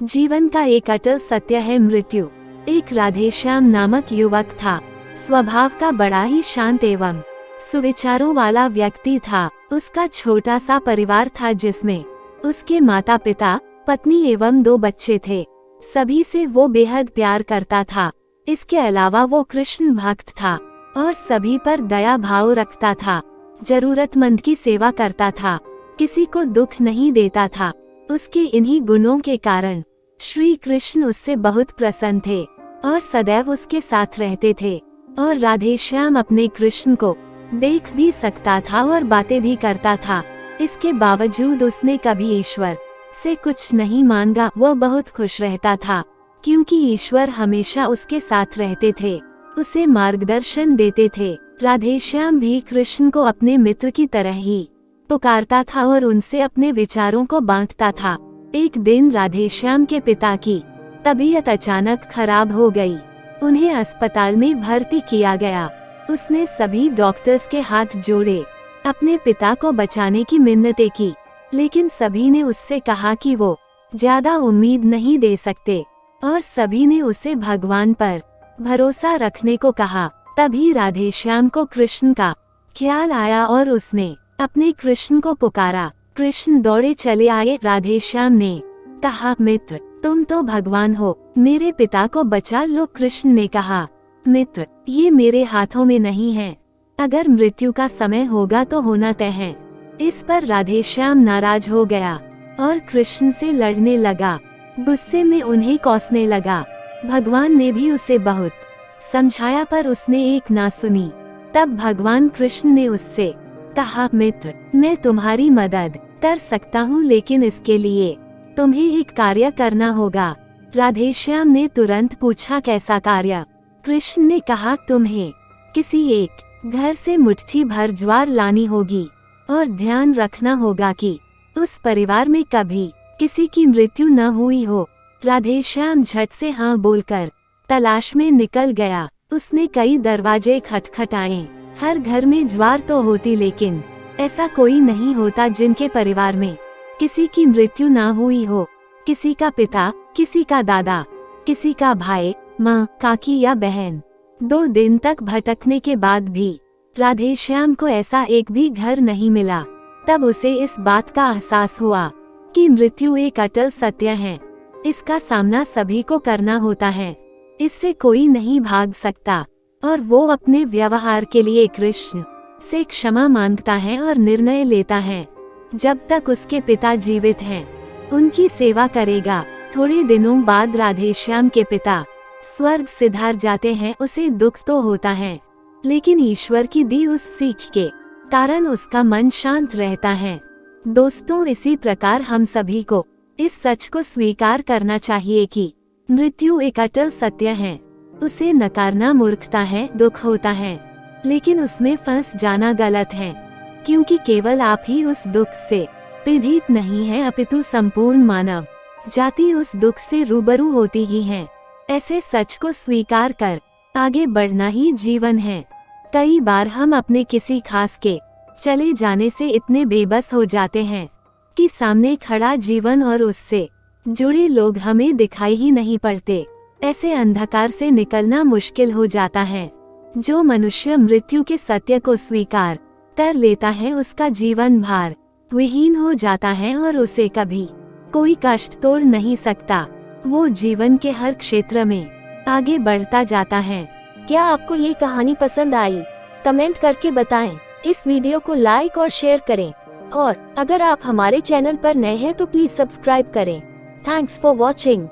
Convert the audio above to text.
जीवन का एक अटल सत्य है मृत्यु। एक राधेश्याम नामक युवक था। स्वभाव का बड़ा ही शांत एवं सुविचारों वाला व्यक्ति था। उसका छोटा सा परिवार था जिसमें उसके माता पिता, पत्नी एवं 2 बच्चे थे। सभी से वो बेहद प्यार करता था। इसके अलावा वो कृष्ण भक्त था और सभी पर दया भाव रखता था। जरूरतमंद की सेवा करता था, किसी को दुख नहीं देता था। उसके इन्हीं गुणों के कारण श्री कृष्ण उससे बहुत प्रसन्न थे और सदैव उसके साथ रहते थे। और राधेश्याम अपने कृष्ण को देख भी सकता था और बातें भी करता था। इसके बावजूद उसने कभी ईश्वर से कुछ नहीं मांगा। वह बहुत खुश रहता था क्योंकि ईश्वर हमेशा उसके साथ रहते थे, उसे मार्गदर्शन देते थे। राधेश्याम भी कृष्ण को अपने मित्र की तरह ही पुकारता था और उनसे अपने विचारों को बांटता था। एक दिन राधेश्याम के पिता की तबीयत अचानक खराब हो गई। उन्हें अस्पताल में भर्ती किया गया। उसने सभी डॉक्टर्स के हाथ जोड़े, अपने पिता को बचाने की मिन्नतें की, लेकिन सभी ने उससे कहा कि वो ज्यादा उम्मीद नहीं दे सकते और सभी ने उसे भगवान पर भरोसा रखने को कहा। तभी राधेश्याम को कृष्ण का ख्याल आया और उसने अपने कृष्ण को पुकारा। कृष्ण दौड़े चले आए। राधेश्याम ने कहा, मित्र तुम तो भगवान हो, मेरे पिता को बचा लो। कृष्ण ने कहा, मित्र ये मेरे हाथों में नहीं है, अगर मृत्यु का समय होगा तो होना तय है। इस पर राधेश्याम नाराज हो गया और कृष्ण से लड़ने लगा। गुस्से में उन्हें कोसने लगा। भगवान ने भी उसे बहुत समझाया पर उसने एक ना सुनी। तब भगवान कृष्ण ने उससे कहा, मित्र मैं तुम्हारी मदद कर सकता हूँ, लेकिन इसके लिए तुम्हें एक कार्य करना होगा। राधेश्याम ने तुरंत पूछा, कैसा कार्य? कृष्ण ने कहा, तुम्हें किसी एक घर से मुट्ठी भर ज्वार लानी होगी और ध्यान रखना होगा कि उस परिवार में कभी किसी की मृत्यु न हुई हो। राधेश्याम झट से हाँ बोलकर तलाश में निकल गया। उसने कई दरवाजे खटखटाए। हर घर में ज्वार तो होती, लेकिन ऐसा कोई नहीं होता जिनके परिवार में किसी की मृत्यु ना हुई हो। किसी का पिता, किसी का दादा, किसी का भाई, माँ, काकी या बहन। 2 दिन तक भटकने के बाद भी राधेश्याम को ऐसा एक भी घर नहीं मिला। तब उसे इस बात का एहसास हुआ कि मृत्यु एक अटल सत्य है। इसका सामना सभी को करना होता है, इससे कोई नहीं भाग सकता। और वो अपने व्यवहार के लिए कृष्ण से क्षमा मांगता है और निर्णय लेता है, जब तक उसके पिता जीवित हैं, उनकी सेवा करेगा। थोड़े दिनों बाद राधेश्याम के पिता स्वर्ग सिधार जाते हैं। उसे दुख तो होता है, लेकिन ईश्वर की दी उस सीख के कारण उसका मन शांत रहता है। दोस्तों, इसी प्रकार हम सभी को इस सच को स्वीकार करना चाहिए कि मृत्यु एक अटल सत्य है। उसे नकारना मूर्खता है, दुख होता है, लेकिन उसमें फंस जाना गलत है, क्योंकि केवल आप ही उस दुख से पीड़ित नहीं है, अपितु संपूर्ण मानव जाति उस दुख से रूबरू होती ही है। ऐसे सच को स्वीकार कर आगे बढ़ना ही जीवन है। कई बार हम अपने किसी खास के चले जाने से इतने बेबस हो जाते हैं कि सामने खड़ा जीवन और उससे जुड़े लोग हमें दिखाई ही नहीं पड़ते। ऐसे अंधकार से निकलना मुश्किल हो जाता है। जो मनुष्य मृत्यु के सत्य को स्वीकार कर लेता है, उसका जीवन भार विहीन हो जाता है और उसे कभी कोई कष्ट तोड़ नहीं सकता। वो जीवन के हर क्षेत्र में आगे बढ़ता जाता है। क्या आपको ये कहानी पसंद आई? कमेंट करके बताएं। इस वीडियो को लाइक और शेयर करें और अगर आप हमारे चैनल पर नए हैं तो प्लीज सब्सक्राइब करें। Thanks for watching.